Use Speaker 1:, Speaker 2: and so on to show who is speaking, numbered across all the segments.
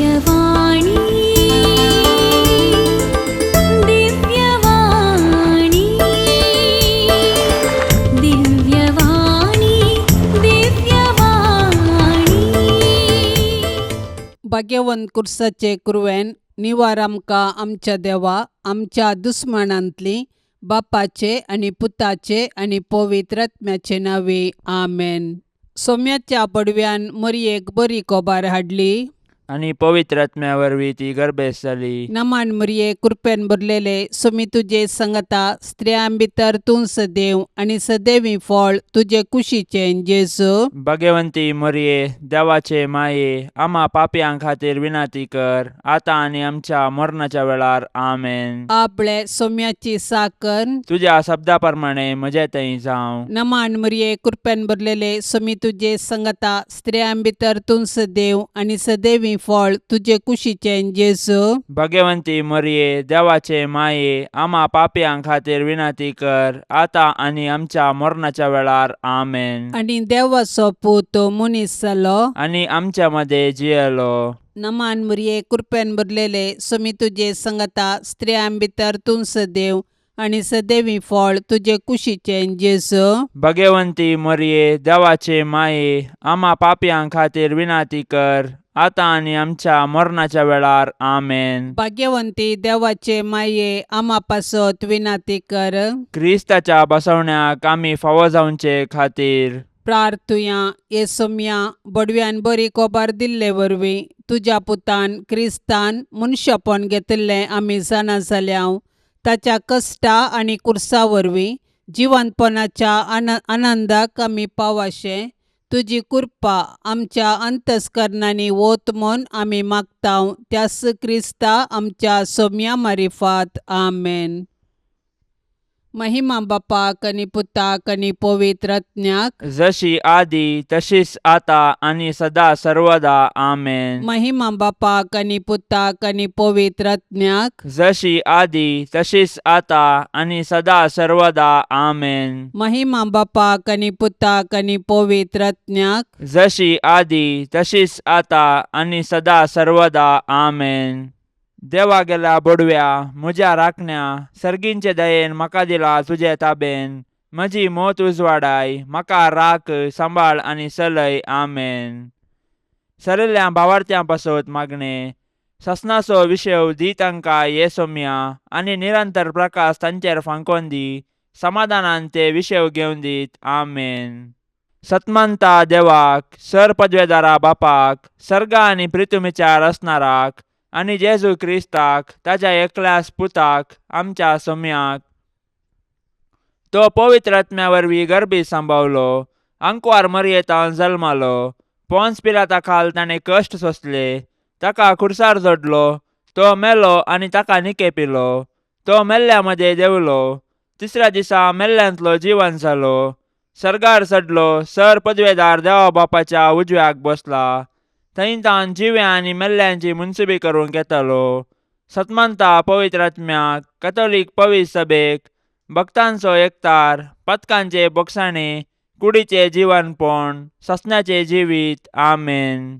Speaker 1: दिव्यवाणी दिव्यवाणी दिव्यवाणी दिव्यवाणी.
Speaker 2: भाग्यवंत कुर्साचे कुरवेन निवार आमकां आमच्या देवा आमच्या दुस्मनांतली बापाचे आनी पुताचे आनी पवित्र आत्म्याचे नावे आमेन. सोम्याच्या पडव्यान मरयेक बरी कोबार हाडली
Speaker 3: आणि पवित्र आत्म्या वरवीं ती गर्भेस जाली.
Speaker 2: नमान मरये कृपेन भरलेले सोमी तुजे संगता स्त्रियां भितर तूं सदैव आनी सदैवी फळ तुजे कुशीचें जेजू.
Speaker 3: भाग्यवंती मरिये देवाचे माये आम्हा पापयां खातीर विनाती कर आता आनी आमच्या मरणाच्या वेळार आमेन.
Speaker 2: आपले सोम्याची साकर
Speaker 3: तुझ्या शब्दा प्रमाणे म्हजे थंय जावं.
Speaker 2: नमान मरये कृपेन भरलेले सोमी तुजे संगता स्त्रियां भितर तूं सदैव आनी सदैवी फळ तुजे कुशीचें जेजू.
Speaker 3: भाग्यवंती मरिये देवाचे माये आम्हा पापयां खातीर विनाती कर आता आनी आमच्या मरणाच्या वेळार आमेन.
Speaker 2: आनी देवाचो पूत मनीस जालो
Speaker 3: आनी आमच्या मध्ये जियेलो.
Speaker 2: नमान मरये कृपेन भरलेले सोमी तुजे संगता स्त्रियां भितर तूं सदैव आनी सदैवी फळ तुजे कुशीचें जेजू.
Speaker 3: भाग्यवंती मरिये देवाचे माये आम्हा पापयां खातीर विनाती कर आता आनी आमच्या मरणाच्या वेळार आमेन.
Speaker 2: भाग्यवंती देवाचे माये आम्हा पासत विनाती कर.
Speaker 3: क्रिस्ताच्या बसवण्याक आमी फावो जावचे खातीर
Speaker 2: प्रार्थुया ये सोम्या बडव्यान बरी कोबार दिल्ले वरवीं तुज्या पुतान क्रिस्तान मनशापण घेतिल्लें आमी जाणा जाल्याव ताच्या कश्टा आनी कुर्सा वरवीं जिवंतपणाच्या आनंदाक आमी पावाशे तुजी कृपा आमच्या अंतस्करणांनी वोत म्हूण आमी मागताव त्यास क्रिस्ता आमच्या सोम्या मारिफात आमेन. महिमा बापाक आनी पुताक आनी पवित्र आत्म्याक
Speaker 3: जशी आदी तशीच आता आनी सदा सर्वदा आमेन.
Speaker 2: महिमा बापाक आनी पुताक आनी पवित्र आत्म्याक
Speaker 3: जशी आदी तशीच आता आनी सदा सर्वदा आमेन.
Speaker 2: महिमा बापाक आनी पुताक आनी पवित्र आत्म्याक
Speaker 3: जशी आदी तशीच आता आनी सदा सर्वदा आमेन. देवा गेल्या बडव्या म्हज्या राखण्या सर्गींचे दयेन म्हाका दिला तुजे ताबेन म्हजी मोत उजवाडाय म्हाका राख सांबाळ आनी चलय आमेन. सरिल्ल्या भावार्थ्यां पासत मागणे ससनाचो विशय दी तांकां ये सोम्या आनी निरंतर प्रकाश तांचेर फांकोन दी समाधानान ते विशय घेवन दीत आमेन. सतमंता देवाक सर पदवेदारा बापाक सर्गा आनी पृथ्वीचार असणाराक आनी जेजू क्रिस्ताक ताच्या एकल्याच पुताक आमच्या सोम्याक तो पवित्र आत्म्या वरवीं गर्भी सांबावलो अंकवार मरयेतावन जल्मालो पोंस पिलाता खाल ताणें कश्ट सोंसले ताका खुर्सार जोडलो तो मेलो आनी ताका निके पिलो तो मेल्ल्या मदें देंवलो तिसऱ्या दिसा मेल्ल्यांतलो जिवन जालो सर्गार चडलो सर पदवेदार देवा बापाच्या उजव्याक बसला थंय तावन जिव्या आनी मेल्ल्यांची मुनसिबी करूंक येतलो. सतमंता पवित्र आत्म्याक कॅथोलीक पवित्र सभेक भक्तांचो एकतार पथकांचे बोगसाणे कुडीचे जिवनपण ससण्याचे जिवीत आमेन.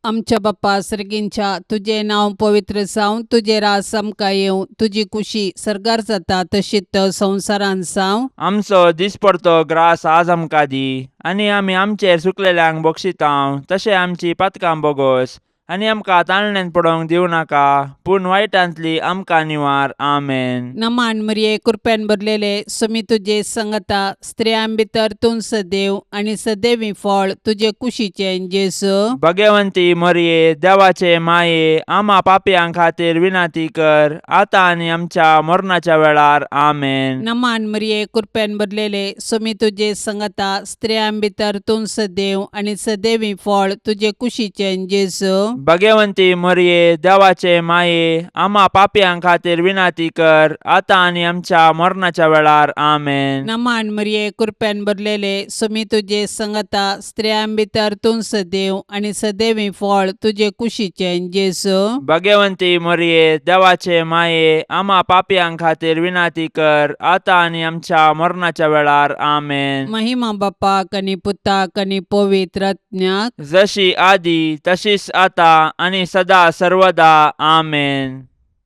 Speaker 2: आमच्या बापा सर्गींच्या तुझे नाव पवित्र जावं तुझे रास आमकां येवं तुजी कुशी सर्गार जाता तशीच संवसारान जावं.
Speaker 3: आमचो दिसपडतो ग्रास आज आमकां दी आनी आमी आमचेर सुकलेल्यांक बक्षितांव तशें आमची पातकां बोगोस आनी आमकां ताळण्यांत पडोवंक दिवं नाका पूण वायटांतली आमकां निवार आमेन.
Speaker 2: नमान मरये कृपेन भरलेले सोमी तुजे संगता स्त्रियां भितर तूं सदैव आनी सदैवी फळ तुजे कुशीचें जेजू.
Speaker 3: भाग्यवंती मरिये देवाचे माये आम्हा पापयां खातीर विनाती कर आता आनी आमच्या मरणाच्या वेळार आमेन.
Speaker 2: नमान मरये कृपेन भरलेले सोमी तुजे संगता स्त्रियां भितर तूं सदैव आनी सदैवी फळ तुजे कुशीचें जेजू.
Speaker 3: भाग्यवंती मरिये देवाचे माये आम्हा पापयां खातीर विनाती कर आता आनी आमच्या मरणाच्या वेळार आमेन.
Speaker 2: नमान मरये कृपेन भरलेले सोमी तुजे संगता स्त्रियां भितर तूं सदैव आनी सदैवी फळ तुजे कुशीचें जेजू.
Speaker 3: भाग्यवंती मरिये देवाचे माये आम्हा पापयां खातीर विनाती कर आता आनी आमच्या मरणाच्या वेळार आमेन.
Speaker 2: महिमा बापाक आनी पुताक आनी पवित्र आत्म्याक
Speaker 3: जशी आदी तशीच आता आतां आनी सदां सर्वदा आमेन.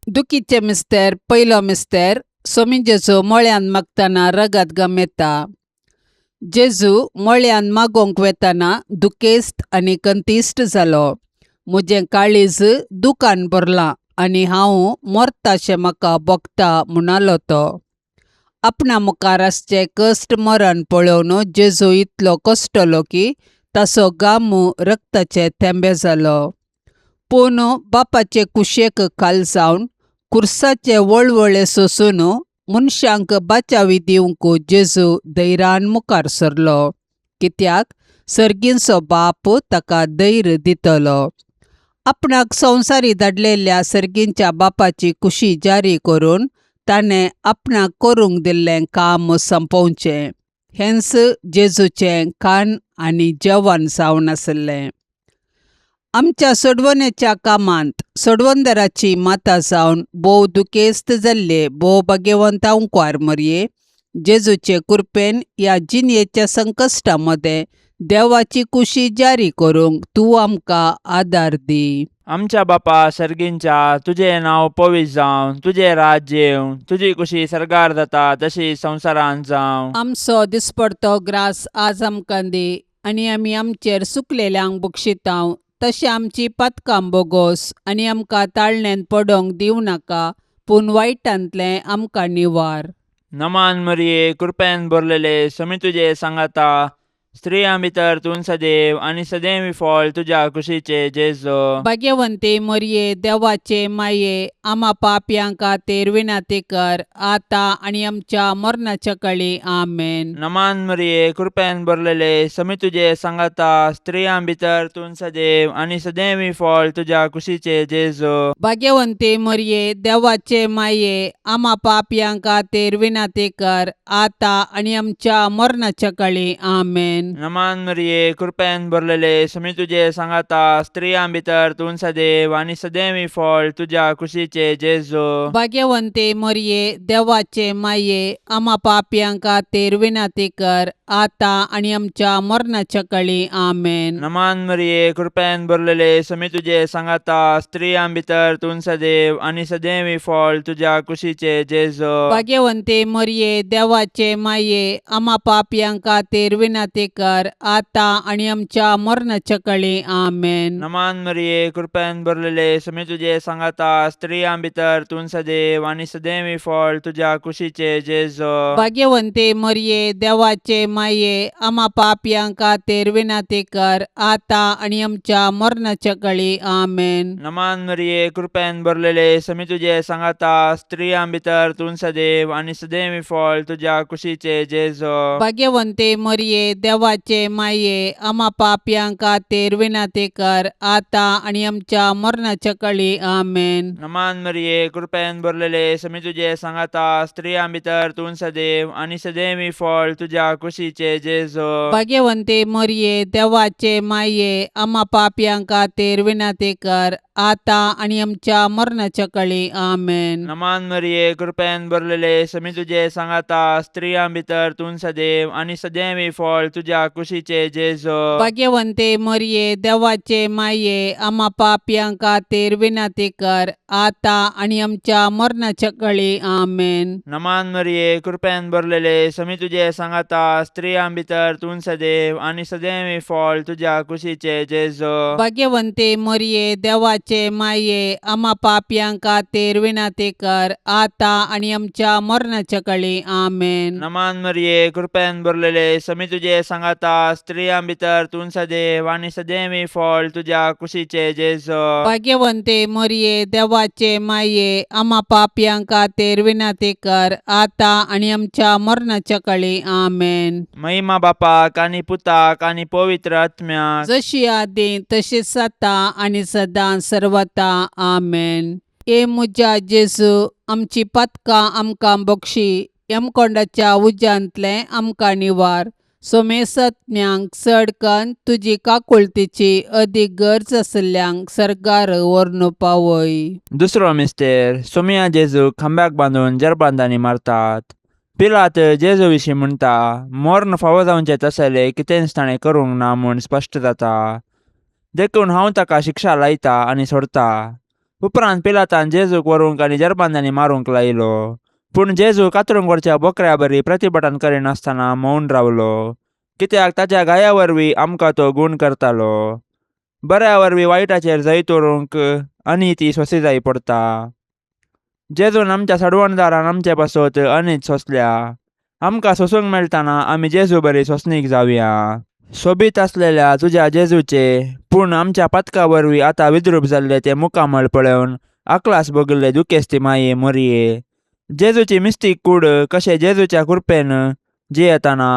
Speaker 2: दुखीचे मिस्तेर पयलो मिस्तेर सोमी जेजू मळ्यान मागतना रगत गम येता. जेजू मळ्यान मागोंक वेतना दुखेस्त आनी कंतिश्ट जालो. म्हजें काळीज दुखान भरलां आनी हांव मरताशें म्हाका भोगता म्हणालो तो. आपणा मुखार आसचें कश्ट मरण पळोवन जेजू इतलो कश्टलो की ताचो गाम रक्ताचे थेंबे जालो. पूण बापाचे कुशेक खाल जावन कुर्साचे वळवळे सोसून मनशांक बाचावी दिवंक जेजू धैर्यान मुखार सरलो, कित्याक सर्गींचो बाप ताका धैर्य दितलो. आपणाक संवसारी धाडलेल्या सर्गींच्या बापाची कुशी जारी करून ताणें आपणाक करूंक दिल्लें काम संपोवचें हेंच जेजूचें खाण आनी जेवण जावन आसलें. आमच्या सोडवणेच्या कामांत सोडवणदाराची माता जावन भोव दुखेस्त जाल्ले भोव भाग्यवंत ओंकार मरये, जेजूचे कृपेन ह्या जिणयेच्या संकश्टामध्ये देवाची कुशी जारी करूंक तूं आमकां आदार दी.
Speaker 3: आमच्या बापा सर्गींच्या, तुजें नांव पवित्र जावं, तुजें राज्य येवं, तुजी कुशी सरगार जाता तशी संवसारांत जावं.
Speaker 2: आमचो दिसपडतो ग्रास आज आमकां दी, आनी आमी आमचेर चुकलेल्यांक बक्षितांव तशें आमची पातकां बोगोस, आनी आमकां ताळणेन पडोंक दिवं नाका, पूण वायटांतलें आमकां निवार.
Speaker 3: नमान मरिये, कृपेन भरलेले, समी तुजे सांगाता, स्त्रियां भितर तूं सदैव आनी सदैवी फळ तुज्या कुशीचे जेजू.
Speaker 2: भाग्यवंते मरये, देवाचे माये, आमा पापयांक खातीर विनाती कर, आतां आनी आमच्या मरणाच्या काळी आमेन.
Speaker 3: नमान मरिये, कृपेन भरलेले, समी तुजे सांगाता, स्त्रियां भितर तूं सदैव आनी सदैवी फळ तुज्या कुशीचे जेजू.
Speaker 2: भाग्यवंते मरये, देवाचे माये, आमा पापयांक खातीर विनाती कर, आतां आनी आमच्या मरणाच्या काळी आमेन.
Speaker 3: नमान मरिये, कृपेन भरलेले, समी तुजे सांगाता, स्त्रियां भितर तूं सदैव आनी सदैवी फळ तुज्या कुशीचे जेजू.
Speaker 2: भाग्यवंते मरये, देवाचे माये, आमा पापयांक खातीर विनाती कर, आतां आनी आमच्या मरणाच्या काळी आमेन.
Speaker 3: नमान मरिये, कृपेन भरलेले, समी तुजे सांगाता, स्त्रियां भितर तूं सदैव आनी सदैवी फळ तुज्या कुशीचे जेजू.
Speaker 2: भाग्यवंते मरये, देवाचे माये, आमा पापयांक खातीर विनाती कर, आतां आनी आमच्या मरणाच्या काळी आमेन.
Speaker 3: नमान मरिये, कृपेन भरलेले, समी तुजे सांगाता, स्त्रियां भितर तूं सदैव आनी सदैवी फळ तुज्या कुशीचे जेजू.
Speaker 2: भाग्यवंते मरये, देवाचे माये, आमा पापयांक खातीर विनाती कर, आतां आनी आमच्या मरणाच्या काळी आमेन.
Speaker 3: नमान मरिये, कृपेन भरलेले, समी तुजे सांगाता, स्त्रियां भितर तूं सदैव आनी सदैवी फळ तुज्या कुशीचे जेजू.
Speaker 2: भाग्यवंते मरये, देवाचे माये, आमा पापयांक खातीर विनाती कर, आतां आनी आमच्या मरणाच्या काळी आमेन.
Speaker 3: नमान मरिये, कृपेन भरलेले, समी तुजे सांगाता, स्त्रियां भितर तूं सदैव आनी सदैवी फळ तुज्या कुशीचे जेजू.
Speaker 2: भाग्यवंते मरये, देवाचे माये, आमा पापयांक खातीर विनाती कर, आतां आनी आमच्या मरणाच्या काळी आमेन.
Speaker 3: नमान मरिये, कृपेन भरलेले, समी तुजे सांगाता, स्त्रियां भितर तूं सदैव आनी सदैवी फळ तुज्या कुशीचे जेजू.
Speaker 2: भाग्यवंते मरये, देवाचे माये, आमा पापयांक खातीर विनाती कर, आतां आनी आमच्या मरणाच्या काळी आमेन.
Speaker 3: नमान मरिये, कृपेन भरलेले, समी तुजे सांगाता, स्त्रियां भितर तूं सदैव आनी सदैवी फळ तुज्या कुशीचे जेजू.
Speaker 2: भाग्यवंते मरये, देवाचे माये, आमा पापयांक खातीर विनाती कर, आतां आनी आमच्या मरणाच्या काळी आमेन.
Speaker 3: नमान मरिये, कृपेन भरलेले, समी तुजे सांगाता, स्त्रियां भितर तूं सदैव आनी सदैवी फळ तुज्या कुशीचे जेजू.
Speaker 2: भाग्यवंते मरये, देवाचे माये, आमा पापयांक खातीर विनाती कर, आतां आनी आमच्या मरणाच्या काळी आमेन.
Speaker 3: महिमा बापाक आनी पुताक आनी पवित्र आत्म्याक,
Speaker 2: जशी आदी तशीच आता आनी सदां सर्वता आमेन. ए म्हज्या जेजू, आमची पातकां आमकां बक्षी, यमकोंडाच्या उज्यांतले आमकां निवार. सोमेसत्म्यांक चडकन तुजी काकुळतीची अदीक गरज आसल्यांक सरकार व्हरून पावय.
Speaker 3: दुसरो मिस्तेर, सोमिया जेजू खांब्याक बांदून जरबांदांनी मारतात. पिलात जेजू विशीं म्हणटा, मरण फावो जावचें तसलें कितेंच ताणें करूंक ना म्हूण स्पश्ट जाता. देखून हांव ताका शिक्षा लायता आनी सोडता. उपरांत पिलातान जेजूक व्हरूंक आनी जरबांद्यांनी मारूंक लायलो. पूण जेजू कातरूंक व्हरच्या बोकड्या बरी प्रतिभटन करिनासतना मौन रावलो, कित्याक ताच्या गाया वरवीं आमकां तो गूण करतालो. बऱ्या वरवीं वायटाचेर जैत व्हरूंक अनिती सोंसी जायी पडटा. जेजून आमच्या सडवणदारान आमचे पासत अनीत सोंसल्या. आमकां सोसूंक मेळटाना आमी जेजू बरी सोंसणीक जावया. सोबीत आसलेल्या तुज्या जेजूचे पूण आमच्या पातका वरवीं आतां विद्रूप जाल्ले ते मुखामळ पळोवन आकलास भोगिल्ले दुखेस्ती माये मोरये. जेजूची मिस्तीक कूड कशें जेजूच्या कृपेन जियेताना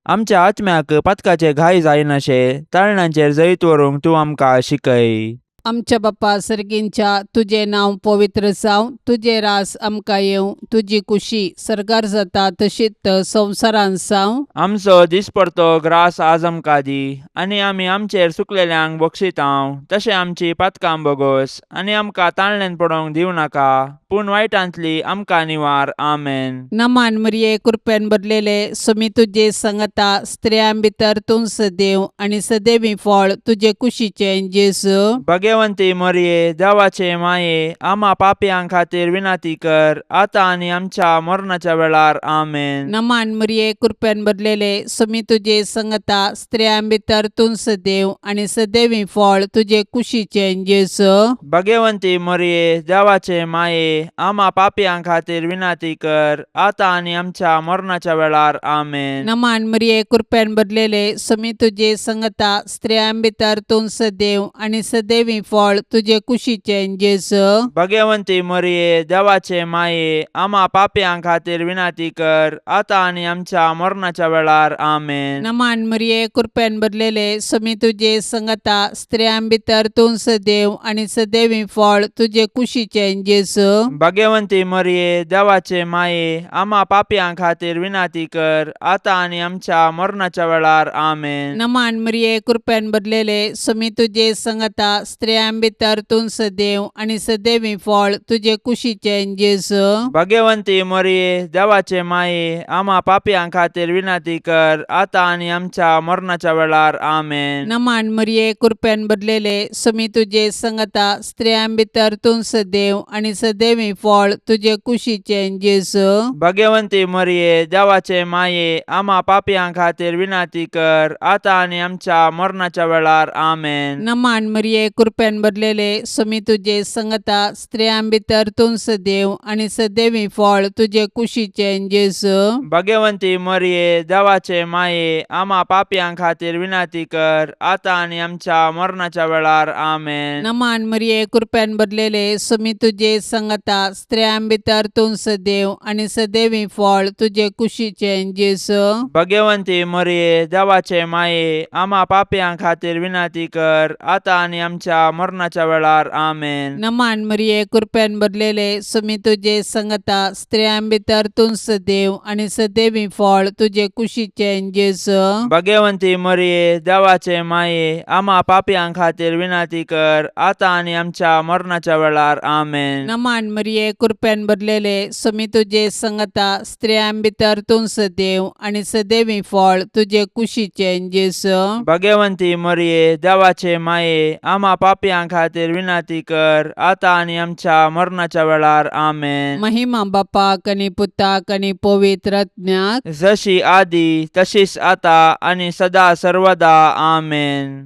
Speaker 3: आमच्या आत्म्याक पातकाचे घाय जायनाशे ताळण्यांचेर जैत व्हरूंक तूं आमकां शिकय.
Speaker 2: आमच्या बाप्पा सर्गींच्या तुझे नांव पवित्र जावं, तुझे रास आमकां येवं, तुजी कुशी सरकार जाता तशीच संवसारांत जावं.
Speaker 3: आमचो दिसपडतो ग्रास आज आमकां दी, आनी आमी आमचेर चुकलेल्यांक बक्षितांव तशें आमची पातकां बोगोस, आनी आमकां ताळणेन पडोवंक दिवं नाका, पूण वायटांतली आमकां निवार. आमेन.
Speaker 2: नमान मरिये कृपेन भरलेले सुमी तुजे संगता स्त्रियां भितर तूं सदैव आनी सदैवी फळ तुजे कुशीचें जेजू.
Speaker 3: भाग्यवंती मरिये देवाचे माये, आम्हा पापयां खातीर विनाती कर, आतां आनी आमच्या मरणाच्या वेळार. आमेन.
Speaker 2: नमान मरिये कृपेन भरलेले सुमी तुजे संगता स्त्रियां भितर तूं सदैव आनी सदैवी फळ तुजे कुशीचें जेजू.
Speaker 3: भाग्यवंती मरिये देवाचे माये, आम्हा पापयां खातीर विनाती कर, आतां आनी आमच्या मरणाच्या वेळार. आमेन.
Speaker 2: नमान मरिये कृपेन भरलेले सुमी तुजे संगता स्त्रियां भितर तूं सदैव आनी सदैवी फळ तुजे कुशीचें जेजू.
Speaker 3: भाग्यवंती मरिये देवाचे माये, आम्हा पापयां खातीर विनाती कर, आतां आनी आमच्या मरणाच्या वेळार. आमेन.
Speaker 2: नमान मरिये कृपेन भरलेले सुमी तुजे संगता स्त्रियां भितर तूं सदैव आनी सदैवी फळ तुजे कुशीचें जेजू.
Speaker 3: भाग्यवंती मरिये देवाचे माये, आम्हा पापयां खातीर विनाती कर, आतां आनी आमच्या मरणाच्या वेळार. आमेन.
Speaker 2: नमान मरिये कृपेन भरलेले सुमी तुजे संगता स्त्रियां भितर तूं सदैव आनी सदैवी फळ तुजे कुशीचें जेजू.
Speaker 3: भाग्यवंती मरिये देवाचे माये, आम्हा पापयां खातीर विनाती कर, आतां आनी आमच्या मरणाच्या वेळार. आमेन.
Speaker 2: नमान मरिये कृपेन भरलेले सुमी तुजे संगता स्त्रियां भितर तूं सदैव आनी सदैवी फळ तुजे कुशीचें जेजू.
Speaker 3: भाग्यवंती मरिये देवाचे माये, आम्हा पापयां खातीर विनाती कर, आतां आनी आमच्या मरणाच्या वेळार. आमेन.
Speaker 2: नमान मरिये कृपेन भरलेले सुमी तुजे संगता स्त्रियां भितर तूं सदैव आनी सदैवी फळ तुजे कुशीचें जेजू.
Speaker 3: भाग्यवंती मरिये देवाचे माये, आम्हा पापयां खातीर विनाती कर, आतां आनी आमच्या मरणाच्या वेळार. आमेन.
Speaker 2: नमान मरिये कृपेन भरलेले सुमी तुजे संगता स्त्रियां भितर तूं सदैव आनी सदैवी फळ तुजे कुशीचें जेजू.
Speaker 3: भाग्यवंती मरिये देवाचे माये, आम्हा पापयां खातीर विनाती कर, आतां आनी आमच्या मरणाच्या वेळार. आमेन.
Speaker 2: नमान मरिये कृपेन भरलेले सुमी तुजे संगता स्त्रियां भितर तूं सदैव आनी सदैवी फळ तुजे कुशीचें जेजू.
Speaker 3: भाग्यवंती मरिये देवाचे माये, आम्हा पापयां खातीर विनाती कर, आतां आनी आमच्या मरणाच्या वेळार. आमेन.
Speaker 2: नमान मरिये कृपेन भरलेले सुमी तुजे संगता स्त्रियां भितर तूं सदैव आनी सदैवी फळ तुजे कुशीचें जेजू.
Speaker 3: भाग्यवंती मरिये देवाचे माये, आम्हा पापयां खातीर विनाती कर, आतां आनी आमच्या मरणाच्या वेळार. आमेन.
Speaker 2: महिमा बापाक आनी पुताक आनी पवित्र आत्म्याक,
Speaker 3: जशी आदी तशीच आतां आनी सदा सर्वदा. आमेन.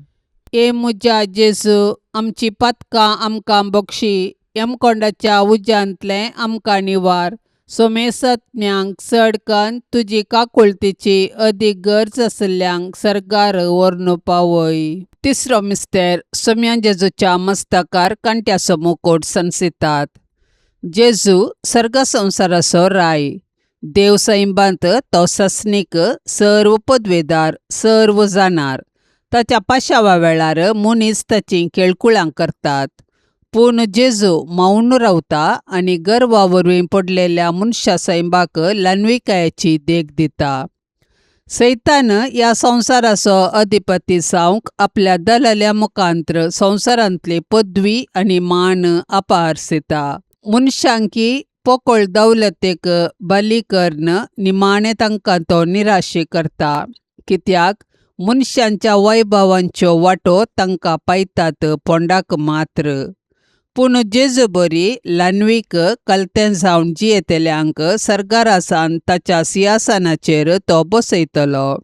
Speaker 2: ए मुजा जेजू, आमची पातकां आमकां बक्षी, यमकोंडाच्या उज्यांतले आमकां निवार. सोमेसत्म्यांक चडकन तुजी काकुळतीची अदीक गरज आसल्यांक सरकार व्हरून पावय. तिसरो मिस्तेर सोम्या जेजूच्या मस्तकार कांट्याचो मुकुट संसितात. जेजू सर्ग संवसाराचो राय. देव सैबांत तो सस्नीक, सर्व पदवेदार, सर्व जाणार. ताच्या पाशावा वेळार मनीस ताची केळकुळां करतात. पूण जेजू मौन रावता आनी गर्वा वरवीं पडलेल्या मनशा सैबाक ल्हानविकायेची देख दिता. सैतान ह्या संवसाराचो अधिपती जावंक आपल्या दलाल्या मुखांत्र संवसारांतली पदवी आनी मान आपारसिता. मनशांकी पोकळ दौलतेक बली कर्ण निमाणें तांकां तो निराशे करता. कित्याक मनशांच्या वैभवांच्यो वाटो तांकां पायतात पोंडाक मात्र. पूण जेजू बरी ल्हानवीक कलतें जावन जियेतल्यांक सरकारा सावन ताच्या सिंहासनाचेर तो बसयतलो.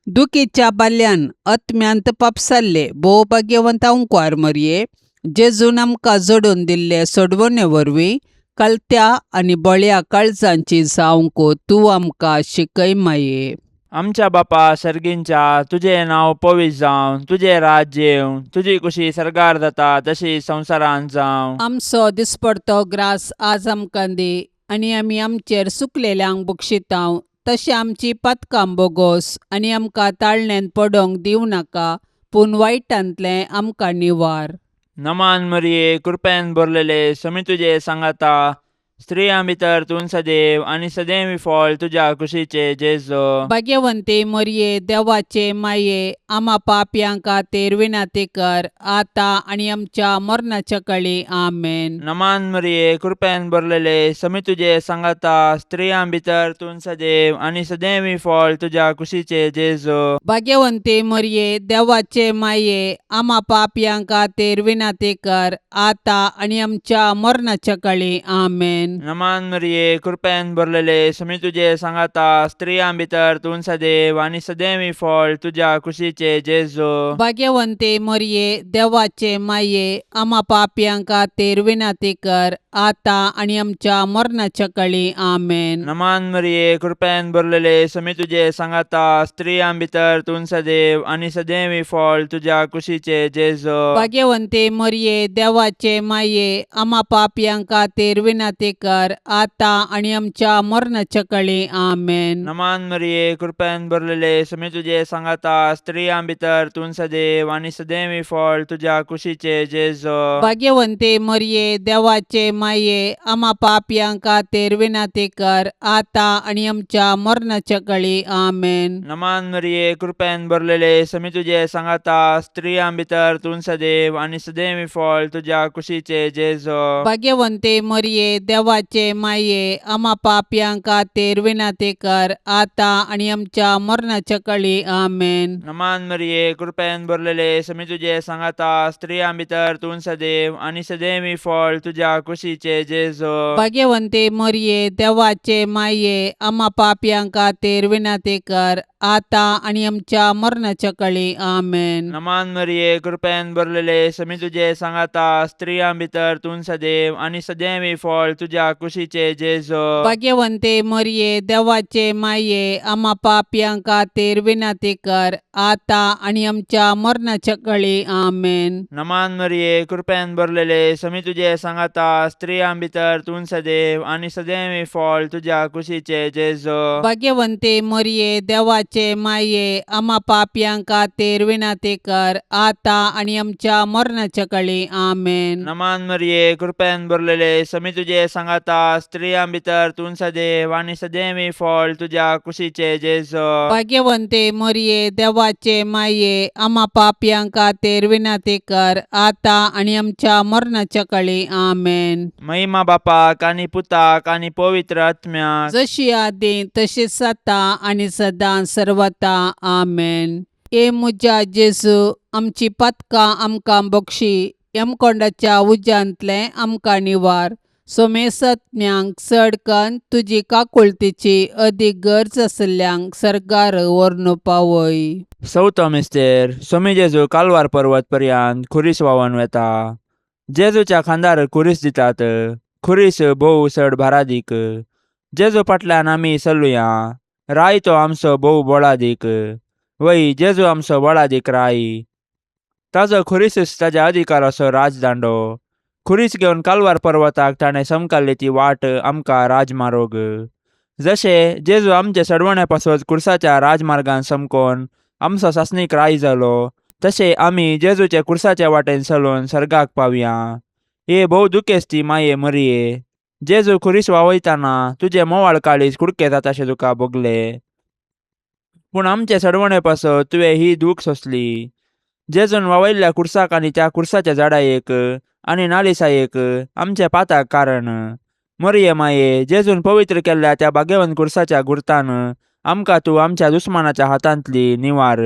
Speaker 2: दुखीच्या बाल्यान आत्म्यांत पापसाल्ले भोव भाग्यवंत अंकुआर मरये, जेजून आमकां जोडून दिल्ले सोडवणे वरवीं कलत्या आनी बळ्या काळजांची जावंक तूं आमकां शिकय माये.
Speaker 3: आमच्या बापा सर्गींच्या, तुझे नाव पवित्र जावं, तुझे राज्य येवं, तुझी कुशी सरकार जाता तशी संवसारांत जावं.
Speaker 2: आमचो दिसपडतो ग्रास आज आमकां दी, आनी आमी आमचेर चुकलेल्यांक बक्षितांव, तशें आमची पातकां बोगोस आनी आमकां ताळणेंत पडोवंक दिवं नाका, पूण वायटांतलें आमकां निवार.
Speaker 3: नमान मरिये, कृपेन भरलेले, समी तुजे सांगाता, स्त्रियां भितर तूं सदैव आनी सदैवी फळ तुज्या कुशीचे जेजो.
Speaker 2: भाग्यवंते मरये, देवाचे माये, आमा पापयांक खातीर विनाती कर, आतां आनी आमच्या मरणाच्या काळी आमेन.
Speaker 3: नमान मरिये, कृपेन भरलेले, समी तुजे सांगाता, स्त्रियां भितर तूं सदैव आनी सदैवी फळ तुज्या कुशीचे जेजो.
Speaker 2: भाग्यवंते मरये, देवाचे माये, आमा पापयांक खातीर विनाती कर, आतां आनी आमच्या मरणाच्या काळी आमेन.
Speaker 3: नमान मरिये, कृपेन भरलेले, समी तुजे सांगाता, स्त्रियां भितर तूं सदैव आनी सदैवी फळ तुज्या कुशीचे जेजो.
Speaker 2: भाग्यवंते मरये, देवाचे माये, आमा पापयांक खातीर विनाती कर, आतां आनी आमच्या मरणाच्या काळी आमेन.
Speaker 3: नमान मरिये, कृपेन भरलेले, समी तुजे सांगाता, स्त्रियां भितर तूं सदैव आनी सदैवी फळ तुज्या कुशीचे जेजो.
Speaker 2: भाग्यवंते मरये, देवाचे माये, आमा पापयांक खातीर विनाती कर, आतां आनी आमच्या मरणाच्या काळी आमेन.
Speaker 3: नमान मरिये, कृपेन भरलेले, समी तुजे सांगाता, स्त्रियां भितर तूं सदैव आनी सदैवी फळ तुज्या कुशीचे जेजो.
Speaker 2: भाग्यवंते मरये, देवाचे माये, आमा पापयांक खातीर विनाती कर, आतां आनी आमच्या मरणाच्या काळी आमेन.
Speaker 3: नमान मरिये, कृपेन भरलेले, समी तुजे सांगाता, स्त्रियां भितर तूं सदैव आनी सदैवी फळ तुज्या कुशीचे जेजो.
Speaker 2: भाग्यवंते मरये, देवाचे माये, आमा पापयांक खातीर विनाती कर, आतां आनी आमच्या मरणाच्या काळी आमेन.
Speaker 3: नमान मरिये, कृपेन भरलेले, समी तुजे सांगाता, स्त्रियां भितर तूं सदैव आनी सदैवी फळ तुज्या कुशीचे जेजो.
Speaker 2: भाग्यवंते मरये, देवाचे माये, आमा पापयांक खातीर विनाती कर, आतां आनी आमच्या मरणाच्या काळी आमेन.
Speaker 3: नमान मरिये, कृपेन भरलेले, समी तुजे सांगाता, स्त्रियां भितर तूं सदैव आनी सदैवी फळ तुज्या कुशीचे जेजो.
Speaker 2: भाग्यवंते मरये, देवाचे माये, आमा पापयांक खातीर विनाती कर, आतां आनी आमच्या मरणाच्या काळी आमेन.
Speaker 3: नमान मरिये, कृपेन भरलेले, समी तुजे सांगाता, स्त्रियां भितर तूं सदैव आनी सदैवी फळ तुज्या कुशीचे जेजो.
Speaker 2: भाग्यवंते मरये, देवाचे माये, आमा पापयांक खातीर विनाती कर, आतां आनी आमच्या मरणाच्या काळी आमेन.
Speaker 3: नमान मरिये, कृपेन भरलेले, समी तुजे सांगाता, स्त्रियां भितर तूं सदैव आनी सदैवी फळ तुज्या कुशीचे जेजो.
Speaker 2: भाग्यवंते मरये, देवाचे माये, आमा पापयांक खातीर विनाती कर, आतां आनी आमच्या मरणाच्या काळी आमेन.
Speaker 3: महिमा बापाक आनी पुताक आनी पवित्र आत्म्याक,
Speaker 2: जशी आदी तशीच आता आनी सदां सर्वता आमेन. ए मुजा जेजू, आमची पातकां आमकां बक्षी, यमकोंडाच्या उज्यांतलें आमकां निवार. सोमेसत्म्यांक चड कन्न तुजी काकुळतीची अदीक गरज आसल्यांक सरकार व्हरून पावय.
Speaker 3: चवथो मिस्तेर, सोमी जेजू कालवार पर्वत पर्यंत खुरीस व्हांवून वेता. जेजूच्या खांदार खुरीस दितात, खुरीस भोव चड भारादीक. जेजू फाटल्यान आमी चलुया, राय तो आमचो भोव बळादीक. वय जेजू आमचो बळादीक राय, ताजो खुरीसच ताज्या अधिकाराचो राजदांडो. खुरीस घेवन कालवार पर्वताक ताणें समकाल्ली ती वाट आमकां राजमार्ग. जशें जेजू आमचे सडवणे पासत कुर्साच्या राजमार्गान समकोन आमचो सासणीक राय जालो, तशें आमी जेजूचे कुर्साच्या वाटेन चलून सर्गाक पावया. हे भोव दुखेस्ती माये मरिये, जेजू खुरीस वावयताना तुजे मोवाळ काळीज कुडके जाताशें तुका भोगले. पूण आमचे सडवणे पासत तुवें ही दूख सोंसली. जेजून वावयल्ल्या कुर्साक आनी त्या कुर्साच्या झाडायेक आनी नालिसायेक आमच्या पाताक कारण. मरिये माये, जेजून पवित्र केल्ल्या त्या भाग्यवंत कुर्साच्या गुर्तान आमकां तूं आमच्या दुस्मानाच्या हातांतली निवार.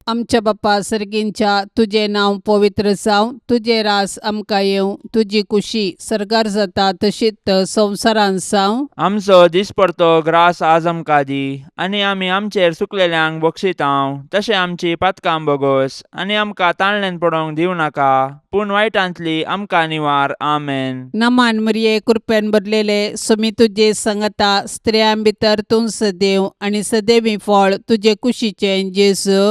Speaker 2: आमच्या बाप्पा सर्गींच्या तुझे नाव पवित्र जावं, तुझे रास आमकां येवं, तुजी कुशी सरकार जाता तशीच संवसारांत जावं.
Speaker 3: आमचो दिसपडतो ग्रास आज आमकां दी, आनी आमी आमचेर सुकलेल्यांक बक्षितांव. तशें आमची पातकां बोगोस, आनी आमकां ताळणेन पडोवंक दिवं नाका, पूण वायटांतली आमकां निवार. आमेन.
Speaker 2: नमान मरिये कृपेन भरलेले समी तुझे संगता स्त्रियां भितर तूं सदैव आनी सदैवी फळ तुझे कुशीचें जेजू.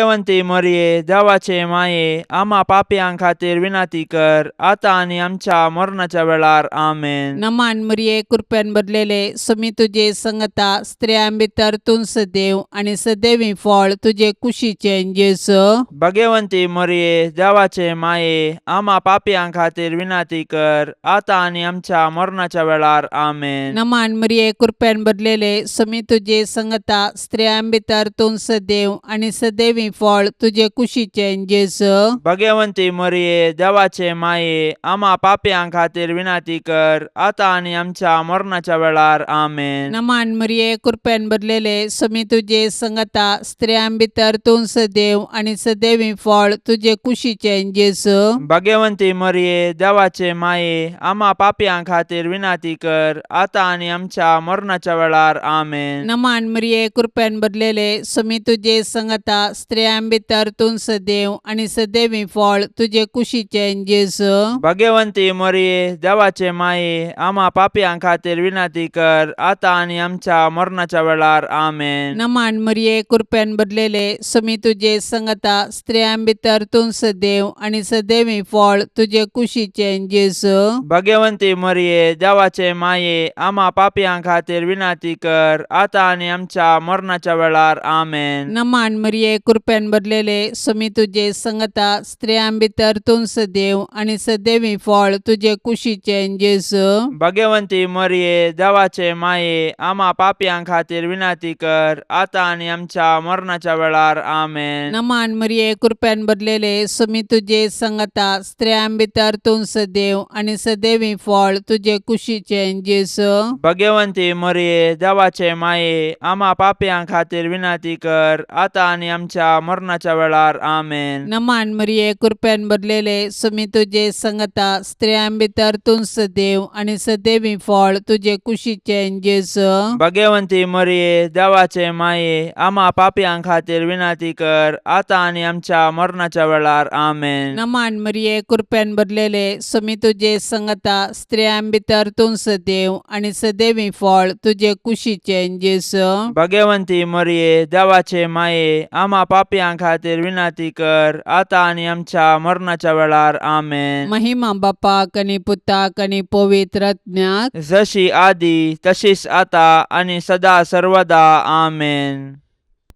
Speaker 3: भगवंती मरिये देवाचे माये, आम्हा पापयां खातीर विनाती कर, आतां आनी आमच्या मरणाच्या वेळार. आमेन.
Speaker 2: नमान मरिये कृपेन भरलेले समी तुझे संगता स्त्रियां भितर तूं सदैव आनी सदैवी फळ तुझे कुशीचें जेजू.
Speaker 3: भगवंती मरिये देवाचे माये, आम्हा पापयां खातीर विनाती कर, आतां आनी आमच्या मरणाच्या वेळार. आमेन.
Speaker 2: नमान मरिये कृपेन भरलेले समी तुझे संगता स्त्रियां भितर तूं सदैव आनी सदैवी फळ तुझे कुशीचें जेजू.
Speaker 3: भगवंती मरिये देवाचे माये, आम्हा पापयां खातीर विनाती कर, आतां आनी आमच्या मरणाच्या वेळार. आमेन.
Speaker 2: नमान मरिये कृपेन भरलेले समी तुझे संगता स्त्रियां भितर तूं सदैव आनी सदैवी फळ तुझे कुशीचें जेजू.
Speaker 3: भगवंती मरिये देवाचे माये, आम्हा पापयां खातीर विनाती कर, आतां आनी आमच्या मरणाच्या वेळार. आमेन.
Speaker 2: नमान मरिये कृपेन भरलेले समी तुझे संगता स्त्रियां भितर तूं सदैव आनी सदैवी फळ तुझे कुशीचें जेजू.
Speaker 3: भगवंती मरिये देवाचे माये, आम्हा पापयां खातीर विनाती कर, आतां आनी आमच्या मरणाच्या वेळार. आमेन.
Speaker 2: नमान मरिये कृपेन भरलेले समी तुझे संगता स्त्रियां भितर तूं सदैव आनी सदैवी फळ तुझे कुशीचें जेजू.
Speaker 3: भगवंती मरिये देवाचे माये, आम्हा पापयां खातीर विनाती कर, आतां आनी आमच्या मरणाच्या वेळार. आमेन.
Speaker 2: नमान मरिये कृपेन भरलेले समी तुझे संगता स्त्रियां भितर तूं सदैव आनी सदैवी फळ तुझे कुशीचें जेजू.
Speaker 3: भगवंती मरिये देवाचे माये, आम्हा पापयां खातीर विनाती कर, आतां आनी आमच्या मरणाच्या वेळार. आमेन.
Speaker 2: नमान मरिये कृपेन भरलेले समी तुझे संगता स्त्रियां भितर तूं सदैव आनी सदैवी फळ तुझे कुशीचें जेजू.
Speaker 3: भगवंती मरिये देवाचे माये, आम्हा पापयां खातीर विनाती कर, आतां आनी आमच्या मरणाच्या वेळार. आमेन.
Speaker 2: नमान मरिये कृपेन भरलेले समी तुझे संगता स्त्रियां भितर तूं सदैव आनी सदैवी फळ तुझे कुशीचें जेजू.
Speaker 3: भगवंती मरिये देवाचे माये, आम्हा पापयां खातीर विनाती कर, आतां आनी आमच्या मरणाच्या वेळार. आमेन.
Speaker 2: नमान मरिये कृपेन भरलेले समी तुझे संगता स्त्रियां भितर तूं सदैव आनी सदैवी फळ तुझे कुशीचें जेजू.
Speaker 3: भगवंती मरिये देवाचे माये, आम्हा पापयां खातीर विनाती कर, आतां आनी आमच्या मरणाच्या वेळार. आमेन.
Speaker 2: महिमा बापाक आनी पुताक आनी पवित्र आत्म्याक,
Speaker 3: जशी आदी तशीच आता आनी सदा सर्वदा. आमेन.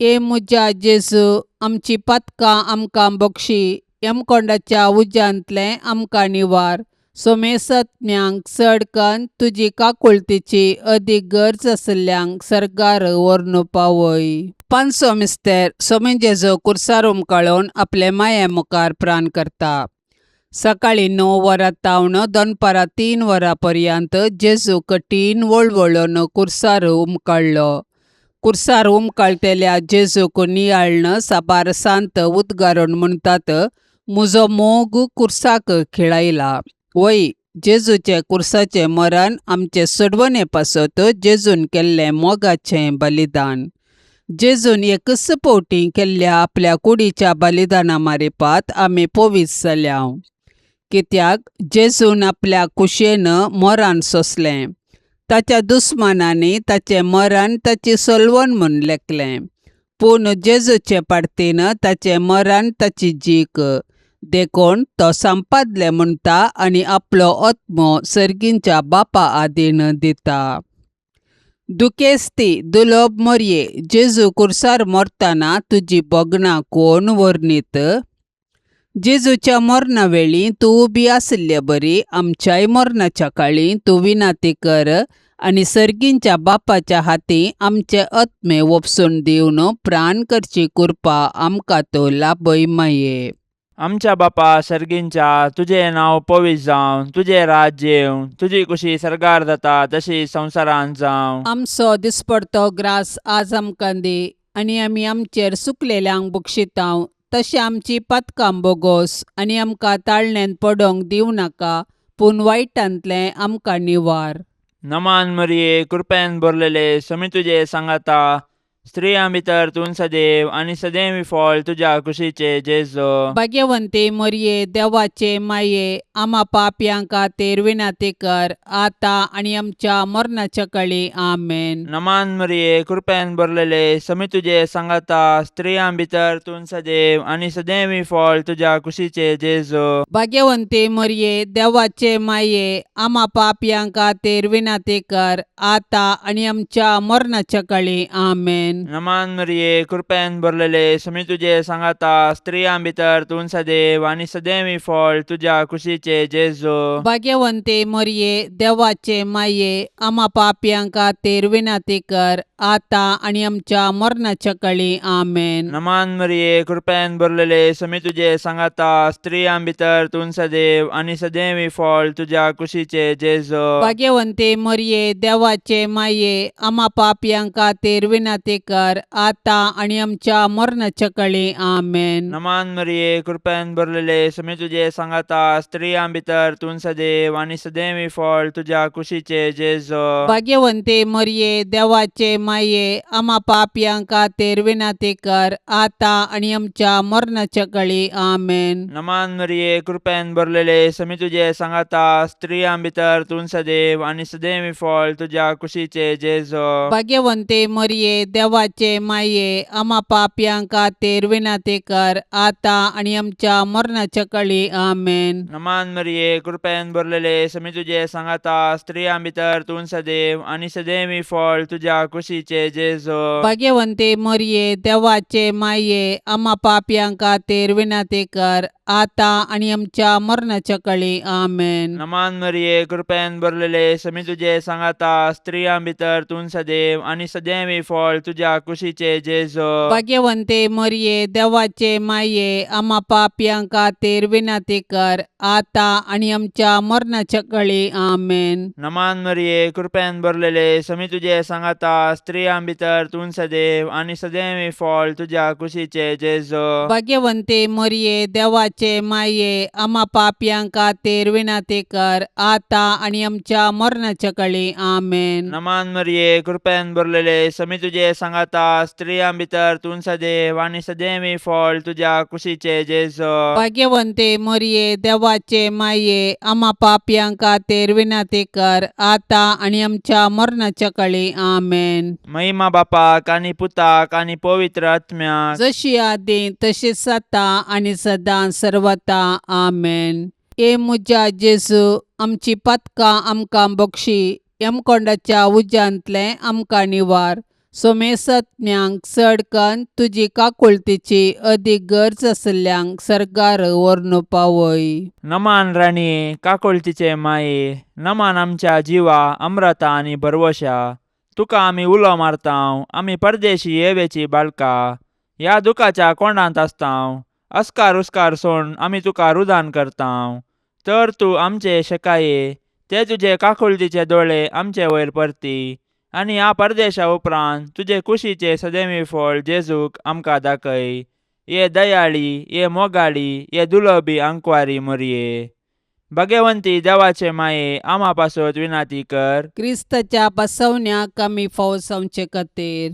Speaker 2: ए मुजा जेजू, आमची पातकां आमकां बक्षी, यमकोंडाच्या उज्यांतले आमकां निवार. सोमेसत्म्यांक चडकन तुजी काकुळतीची अदीक गरज आसल्यांक सरकार व्हरून पावय. पांचवो मिस्तेर सोमे जेजू कुर्सार उमकळून आपले माये मुखार प्राण करता. सकाळी 9 वरां तावन दनपारां 3 वरां पर्यंत जेजू कठीण वळवळून कुर्सार उमकळ्ळो. कुर्सार उमकळटेल्या जेजूक नियाळन साबार सांत उद्गारून म्हणटात, म्हजो मोग कुर्साक खिळायला. वय, जेजूचे कुर्साचें मरण आमचे सोडवणे पासत जेजून केल्लें मोगाचें बलिदान. जेजून एकच फावटी केल्ल्या आपल्या कुडीच्या बलिदाना मारिपात आमी पवित्र जाल्या. कित्याक जेजून आपल्या कुशेन मरण सोंसलें. ताच्या दुस्मानांनी ताचें मरण ताची सोलवण म्हूण लेखलें. पूण जेजूचे पाडतीन ताचें मरण ताची जीक. देखून तो संपादलें म्हणटा आनी आपलो आत्मो सर्गींच्या बापा आदीन दिता. दुखेस्ती दुलोब मरये, जेजू कुर्सार मरतना तुजी बोगणां कोण वर्णीत. जेजूच्या मरणा वेळी तूं उबी आसल्या बरी, आमच्याय मरणाच्या काळी तूं विनाती कर आनी सर्गींच्या बापाच्या हाती आमचे आत्मे वपसून दिवन प्राण करची कृपा आमकां तो लाभय माये.
Speaker 3: आमच्या बापा सर्गींच्या तुझे नाव पवित्र जावं, तुझे राज्य येवं, तुझी कुशी सरकार जाता तशी संवसारांत जावं.
Speaker 2: आमचो दिसपडतो ग्रास आज आमकां दी, आनी आमी आमचेर सुकलेल्यांक बक्षितांव. तशें आमची पातकां बोगोस, आनी आमकां ताळण्यांत पडोंक दिवं नाका, पूण वायटांतलें आमकां निवार.
Speaker 3: नमान मरिये, कृपेन भरलेले, समी तुझे सांगाता, स्त्रियां भितर तूं सदैव आनी सदैवी फळ तुझ्या कुशीचे जेजो.
Speaker 2: भाग्यवंते मरिये, देवाचे माये, आम्हा पापयांक खातीर विनाती कर, आता आनी आमच्या मरणाच्या काळी. आमेन.
Speaker 3: नमान मरिये, कृपेन भरलेले, समी तुझे सांगाता, स्त्रियां भितर तूं सदैव आनी सदैवी फळ तुझ्या कुशीचे जेजो.
Speaker 2: भाग्यवंते मरिये, देवाचे माये, आम्हा पापयांक खातीर विनाती कर, आता आनी आमच्या मरणाच्या काळी. आमेन.
Speaker 3: नमान मरिये, कृपेन भरलेले, समी तुझे सांगाता, स्त्रियां भितर तूं सदैव आनी सदैवी फळ तुझ्या कुशीचे जेजो.
Speaker 2: भाग्यवंते मरिये, देवाचे माये, आम्हा पापयांक खातीर विनाती कर, आता आनी आमच्या मरणाच्या काळी. आमेन.
Speaker 3: नमान मरिये, कृपेन भरलेले, समी तुझे सांगाता, स्त्रियां भितर तूं सदैव आनी सदैवी फळ तुझ्या कुशीचे जेजो.
Speaker 2: भाग्यवंते मरिये, देवाचे माये, आम्हा पापयांक खातीर विनाती कर, आता आनी आमच्या मरणाच्या काळी. आमेन.
Speaker 3: नमान मरिये, कृपेन भरलेले, समी तुझे सांगाता, स्त्रियां भितर तूं सदैव आनी सदैवी फळ तुझ्या कुशीचे जेजो.
Speaker 2: भाग्यवंते मरिये, देवाचे माये, आम्हा पापयांक खातीर विनाती कर, आता आनी आमच्या मरणाच्या काळी. आमेन.
Speaker 3: नमान मरिये, कृपेन भरलेले, समी तुझे सांगाता, स्त्रियां भितर तूं सदैव आनी सदैवी फळ तुझ्या कुशीचे जेजो.
Speaker 2: भाग्यवंते मरिये, देवाचे माये, आम्हा पापयांक खातीर विनाती कर, आता आनी आमच्या मरणाच्या काळी. आमेन.
Speaker 3: नमान मरिये, कृपेन भरलेले, समी तुझे सांगाता, स्त्रियां भितर तूं सदैव आनी सदैवी फळ तुझ्या कुशीचे जेजो.
Speaker 2: भाग्यवंते मरिये, देवाचे माये, आम्हा पापयांक खातीर विनाती कर, आता आनी आमच्या मरणाच्या काळी. आमेन.
Speaker 3: नमान मरिये, कृपेन भरलेले, समी तुझे सांगाता, स्त्रियां भितर तूं सदैव आनी सदैवी फळ तुझ्या कुशीचे जेजो.
Speaker 2: भाग्यवंते मरिये, देवाचे माये, आम्हा पापयांक खातीर विनाती कर, आता आनी आमच्या मरणाच्या काळी. आमेन.
Speaker 3: नमान मरिये, कृपेन भरलेले, समी तुझे सांगाता, स्त्रियां भितर तूं सदैव आनी सदैवी फळ तुझ्या कुशीचे जेजो.
Speaker 2: भाग्यवंते मरिये, देवाचे माये, आम्हा पापयांक खातीर विनाती कर, आता आनी आमच्या मरणाच्या काळी. आमेन.
Speaker 3: नमान मरिये, कृपेन भरलेले, समी तुझे सांगाता, स्त्रियां भितर तूं सदैव आनी सदैवी फळ तुझ्या कुशीचे जेजो.
Speaker 2: भाग्यवंते मरिये, देवाचे माये, आम्हा पापयांक खातीर विनाती कर, आता आनी आमच्या मरणाच्या काळी. आमेन.
Speaker 3: महिमा बापाक आनी पुताक आनी पवित्र आत्म्याक,
Speaker 2: जशी आदी तशीच आता आनी सदां सर्वता. आमेन. ए मुजा जेजू, आमची पातकां आमकां बक्षी, यमकोंडाच्या उज्यांतले आमकां निवार. सोमेसत्म्यांक चड कन्न तुजी काकुळतीची अदीक गरज आसल्यांक सरकार व्हरून पावय.
Speaker 3: नमान राणीये, काकुळतीचे माये, नमान आमच्या जिवा, अमृता आनी भरवशा. तुका आमी उलो मारतांव, आमी परदेशी येवेची बाळकां, ह्या दुखाच्या कोंडांत आसतांव. अस्कार उस्कार सोडून आमी तुका रुदान करतांव. तर तूं आमचे शेकाये, ते तुजे काकुळतीचे दोळे आमचे वयर परती, आनी ह्या परदेशा उपरांत तुजे कुशीचे सदैवी फळ जेजूक आमकां दाखय. ये दयाळी, ये मोगाळी, ये दुलोबी आंकवारी मरिये. भाग्यवंती देवाचे माये, आम्हा पासत विनाती कर.
Speaker 2: क्रिस्ताच्या बसवण्याक आमी फावो जावचे खातीर.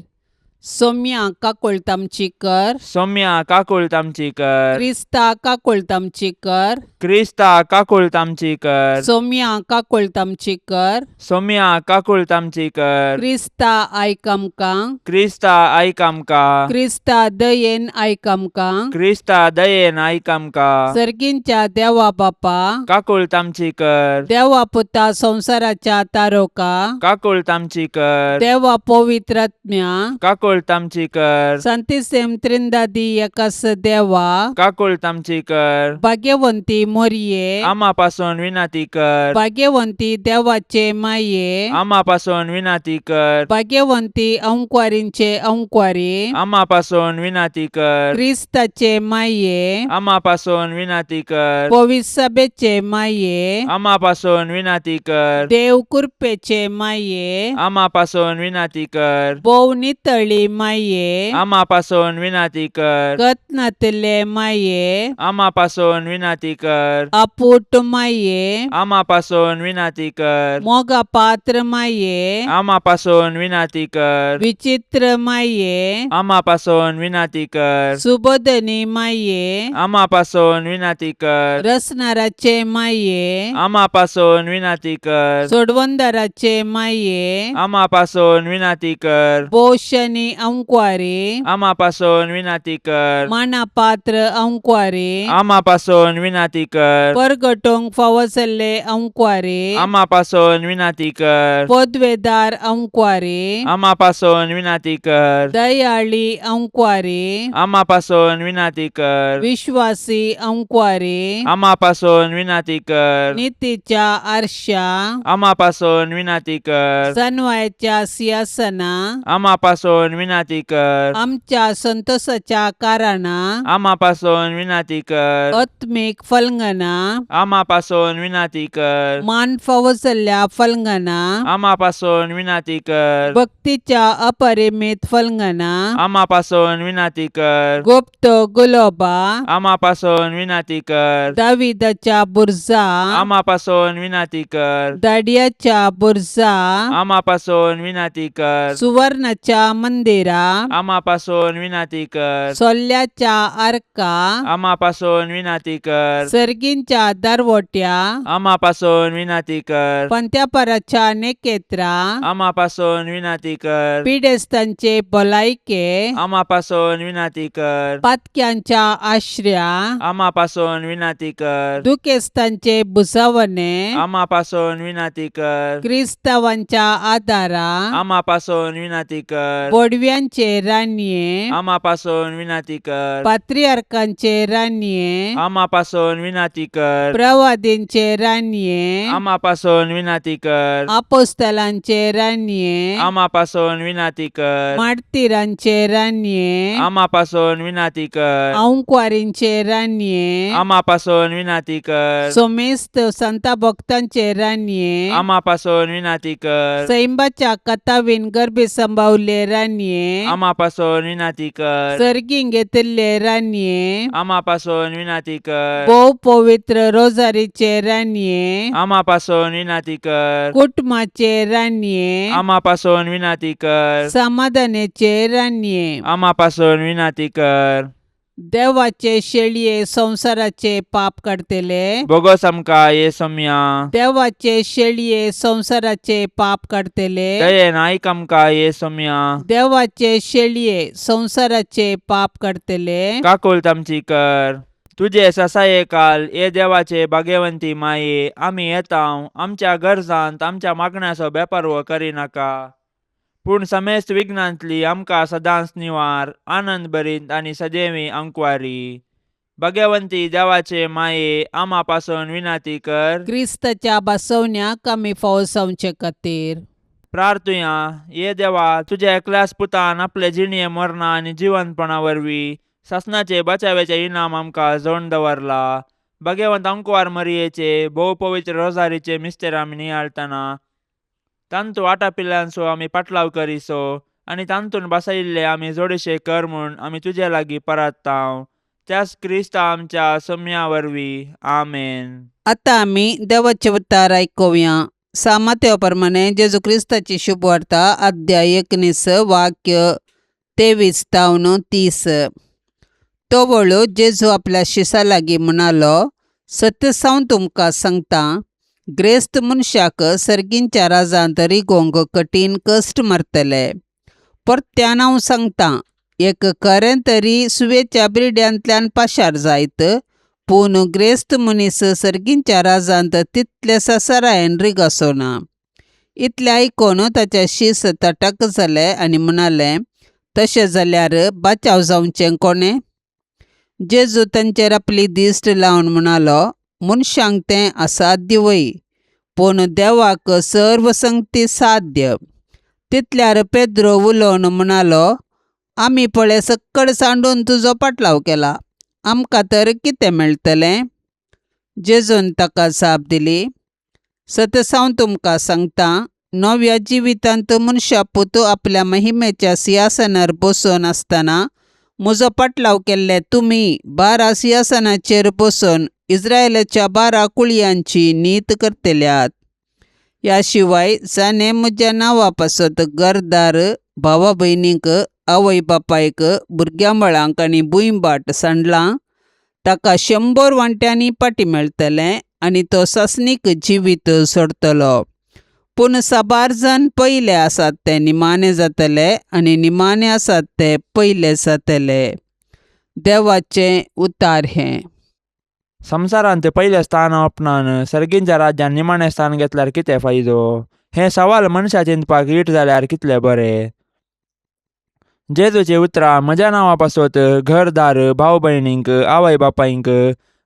Speaker 2: सौम्या काकुळतामची कर.
Speaker 3: सौम्या काकुळतामची कर.
Speaker 2: क्रिस्ता काकुळतामची कर.
Speaker 3: क्रिस्ता काकुळतामची कर.
Speaker 2: सौम्या काकुळतामची कर.
Speaker 3: सौम्या काकुळतामची कर.
Speaker 2: क्रिस्ता आयक आमकां.
Speaker 3: क्रिस्ता आयक आमकां.
Speaker 2: क्रिस्ता दयेन आयक आमकां.
Speaker 3: क्रिस्ता दयेन आयक आमकां.
Speaker 2: सर्गींच्या देवा बापा,
Speaker 3: काकुळतामची कर.
Speaker 2: देवा पुता संसाराच्या तारोका,
Speaker 3: काकुळतामची कर.
Speaker 2: देवा पवित्र आत्म्या,
Speaker 3: काकुळ काकूळ तामची कर
Speaker 2: Santíssim Trindade एकास देवा
Speaker 3: काकूळ तामची कर
Speaker 2: भाग्यवंती मोरये
Speaker 3: आम्हापासून विनंती कर
Speaker 2: भाग्यवंती देवाचे माये
Speaker 3: आम्हापासून विनंती कर
Speaker 2: भाग्यवंती अंकुवारींचे अंकुवारी
Speaker 3: आम्हापासून विनंती कर
Speaker 2: ख्रिस्ताचे माये
Speaker 3: आम्हापासून विनंती कर
Speaker 2: पवित्र सभेचे माये
Speaker 3: आम्हापासून विनंती कर
Speaker 2: देव कृपेचे माये
Speaker 3: आम्हापासून विनंती कर
Speaker 2: बोव नितळी माये
Speaker 3: आम्हापासून विनंती कर
Speaker 2: कत्नातले माये
Speaker 3: आम्हापासून विनंती कर
Speaker 2: अपूट माये
Speaker 3: आम्हापासून विनंती कर
Speaker 2: मोगा पात्र माये
Speaker 3: आम्हापासून विनंती कर
Speaker 2: विचित्र माये
Speaker 3: आम्हापासून विनंती कर
Speaker 2: सुबोधनी माये
Speaker 3: आम्हापासून विनंती कर
Speaker 2: रसनाराचे माये
Speaker 3: आम्हापासून विनंती कर
Speaker 2: सोडवंदाराचे माये
Speaker 3: आम्हापासून विनंती कर
Speaker 2: बोशनी अंकुवारी
Speaker 3: आम्हापासून विनंती कर
Speaker 2: मानापात्र अंकुवारी
Speaker 3: आम्हापासून विनंती कर
Speaker 2: परगटोंग फावसले अंकुवारी
Speaker 3: आम्हापासून विनंती कर
Speaker 2: पदवेदार अंकुवारी
Speaker 3: आम्हापासून विनंती कर
Speaker 2: दयाळी अंकुवारी
Speaker 3: आम्हापासून विनंती कर
Speaker 2: विश्वासी अंकुवारी
Speaker 3: आम्हापासून विनंती कर
Speaker 2: नीतीच्या आरशा
Speaker 3: आम्हापासून विनंती कर
Speaker 2: सनवायच्या सिंहासना
Speaker 3: आम्हापासून विनंती कर
Speaker 2: आमच्या संतोषाच्या कारणा
Speaker 3: आम्हापासून विनंती कर
Speaker 2: आत्मिक फलंगना
Speaker 3: आम्हापासून विनंती कर
Speaker 2: मान फावसल्या फलंगना
Speaker 3: आम्हापासून विनंती कर
Speaker 2: भक्तीच्या अपरिमित फलंगना
Speaker 3: आम्हापासून विनंती कर
Speaker 2: गुप्त गुलोबा
Speaker 3: आम्हापासून विनंती कर
Speaker 2: दाविदाच्या बुरजा
Speaker 3: आम्हापासून विनंती कर
Speaker 2: दाडियाच्या बुरजा
Speaker 3: आम्हापासून विनंती कर
Speaker 2: सुवर्णाच्या मंदिरा
Speaker 3: आम्हापासून विनंती कर
Speaker 2: सोल्ल्याच्या आरका
Speaker 3: आम्हापासून विनंती कर
Speaker 2: सर्गींच्या दरवट्या
Speaker 3: आम्हापासून विनंती कर
Speaker 2: पंत्यापराच्या नेकेत्रा
Speaker 3: आम्हापासून विनंती कर
Speaker 2: पिडेस्तांचे भलायके
Speaker 3: आम्हापासून विनंती कर
Speaker 2: पातक्यांच्या आश्रया
Speaker 3: आम्हापासून विनंती कर
Speaker 2: दुखेस्तांचे बुसावणे
Speaker 3: आम्हापासून विनंती कर
Speaker 2: क्रिस्तावांच्या आदारा
Speaker 3: आम्हापासून विनंती कर
Speaker 2: बोडव्यांचे रान्ये
Speaker 3: आम्हापासून विनंती कर
Speaker 2: पात्रियार्कांचे रान्ये
Speaker 3: आम्हापासून विनंती कर
Speaker 2: प्रवादींचे रान्ये
Speaker 3: आम्हापासून विनंती कर
Speaker 2: आपोस्तलांचे रान्ये
Speaker 3: आम्हापासून विनंती कर
Speaker 2: मार्तिरांचे रान्ये
Speaker 3: आम्हापासून विनंती कर
Speaker 2: अंकुवारींचे रान्ये
Speaker 3: आम्हापासून विनंती कर
Speaker 2: सोमेस्त संता भक्तांचे रान्ये
Speaker 3: आम्हापासून विनंती कर
Speaker 2: सैंबाच्या कथावीन गर्भे संभावले रान्ये
Speaker 3: आम्हापासून विनंती कर
Speaker 2: सर्गीं घेतिल्ले रान्ये
Speaker 3: आम्हापासून विनंती कर
Speaker 2: भोव पवित्र रोजारीचे रान्ये
Speaker 3: आम्हापासून विनंती कर
Speaker 2: कुटुंबाचे रान्ये
Speaker 3: आम्हापासून विनंती कर
Speaker 2: समाधानाचे रान्ये
Speaker 3: आम्हापासून विनंती कर
Speaker 2: देवाचे शेळये संसाराचे पाप काढतेले
Speaker 3: बोगस आमका येसम्या
Speaker 2: देवाचे शेळये संसाराचे पाप काढतेले
Speaker 3: दयेन ऐक आमका येसम्या
Speaker 2: देवाचे शेळये संसाराचे पाप काढतेले
Speaker 3: काकुल तामची कर तुझे ससाये काल ये देवाचे भाग्यवंती माये आम्ही येताव आमच्या गरजांत आमच्या मागण्याचो बेपारवो करिनाका पूण समेस्त विघ्नांतली आमकां सदांच निवार आनंद भरीत आनी सदैवी अंकुवारी भाग्यवंती देवाचे माये आम्हा पासून विनंती कर
Speaker 2: क्रिस्ताच्या बसवण्याक आमी फावसावचे खातीर
Speaker 3: प्रार्थुया ये देवा तुझ्या एकल्याच पुतान आपले जिणये मरणा आनी जिवंतपणा वरवीं सासणाचे बचावेचे इनाम आमकां जोडून दवरला भाग्यवंत अंकुवार मरियेचे भोव पवित्र रोजारीचे मिस्तेर आमी नियाळतना तांतू आटा पिल्ल्यांचो आमी पाटलाव करिसो आनी तांतून बसयिल्ले आमी जोडेशे कर म्हूण आमी तुजे लागीं परतांव त्याच क्रिस्ता आमच्या सोम्या वरवीं आमेन.
Speaker 2: आतां आमी देवाचे उतार आयकुया. सामात्या प्रमाणे जेजू क्रिस्ताची शुभ वार्ता अध्याय 19 वाक्य 23-30. तो वळू जेजू आपल्या शिसा लागीं म्हणालो, सत्य सावन तुमकां सांगता, ग्रेस्त मनशाक सर्गींच्या राजांत रिगोंक कठीण कश्ट मारतले. परत्यान हांव सांगता, एक खरें तरी सुवेच्या बिरड्यांतल्यान पाशार जायत, पूण ग्रेस्त मनीस सर्गींच्या राजांत तितले ससरायेन रिगसो ना. इतले आयकून ताच्या शीस तटक जाले आनी म्हणाले, तशें जाल्यार बाचाव जावचें कोणें? जेजू तांचेर आपली दिश्ट लावन म्हणालो, मनशांक तें असाध्य वय, पूण देवाक सर्व संगती साध्य. तितल्यार पेद्रो उलोवन म्हणालो, आमी पळय सक्कड सांडून तुजो पाटलाव केला, आमकां तर कितें मेळटलें? जेजून ताका जाप दिली, सतत हांव तुमकां सांगता, नव्या जिवितांत मनशापूत आपल्या महिमेच्या सिंहासनार बसून आसतना म्हजो पाटलाव केल्ले तुमी 12 सिंहासनाचेर बसून इस्रायेलाच्या 12 कुळयांची नीत करतल्यात. ह्या शिवाय जाणें म्हज्या नांवा पासत घरदार, भावा भयणीक, आवय बापायक, भुरग्यां मळांक आनी भुंयबाट सांडलां, ताका 100 वांट्यांनी पाटी मेळटलें आनी तो सासणीक जिवीत सोडतलो. पूण साबार जाण पयले आसात ते निमाणे जातले आनी निमाणे आसात ते पयले जातले. देवाचें उतार हें.
Speaker 3: संवसारांत पयलें स्थान आपणान सर्गींच्या राज्यान निमाणें स्थान घेतल्यार कितें फायदो? हें सवाल मनशा चिंतपाक रीट जाल्यार कितलें बरें. जेजूची उतरां म्हज्या नांवा पासत घरदार, भाव भयणींक, आवय बापायंक,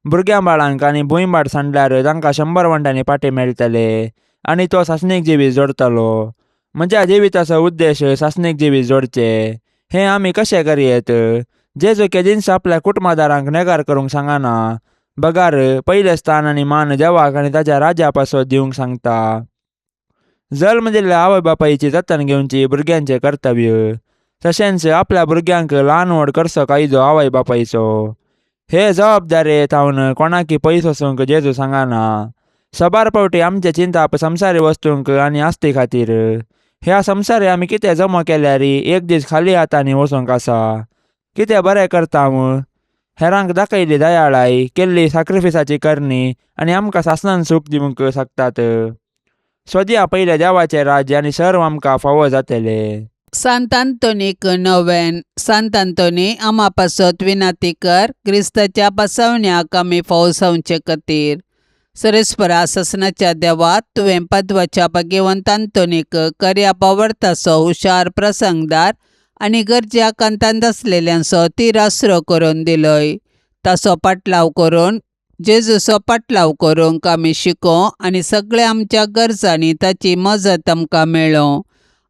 Speaker 3: भुरग्यां बाळांक आनी भुंयबाट सांडल्यार तांकां 100 वांट्यांनी पाटी मेळटले आनी तो सासणीक जिवीत जोडटलो. म्हज्या जिविताचो उद्देश सासणीक जिवीत जोडचें. हें आमी कशें करयेत? जेजू केदींच आपल्या कुटुंबादारांक नेगार करूंक सांगना. बगार, पयलें स्थान आनी मान देवाक आनी ताच्या राज्या पासत दिवंक सांगता. जल्म दिल्ल्या आवय बापायची जतन घेवची भुरग्यांचें कर्तव्य. तशेंच आपल्या भुरग्यांक ल्हान व्हड करचो कायदो आवय बापायचो. हे जबाबदारेत हांवन कोणाकी पयस वचूंक जेजू सांगना. सबार फावटी आमचे चिंताप संवसारी वस्तूंक आनी आस्ती खातीर. ह्या संवसारी आमी कितें जमो केल्यार एक दीस खाली हातांनी वचूंक आसा. कितें बरें करता हांव? हेरांक दाखयली दयाळाय, केल्ली सॅक्रिफिसाची करणी आनी आमकां सासणान सूख दिवंक शकतात. सोदया पयलें देवाचें राज्य आनी सर्व आमकां फावो जातलें.
Speaker 2: सांत आंतोनीक नोवेन. सांत आंतोनी, आमा पासत विनाती कर, क्रिस्ताच्या पासावण्याक आमी फावो जावचे खातीर. सरेस्परा ससनाच्या देवा, तुवें पद्वाच्या भाग्यवंत आंतोनीक कर्या पावर्ताचो हुशार प्रसंगदार आनी गरज्या कांतांत आसलेल्यांचो तीर आसरो करून दिलोय. ताचो पाटलाव करून जेजूचो पाटलाव करूंक आमी शिको आनी सगळ्या आमच्या गरजांनी ताची मजत आमकां मेळो.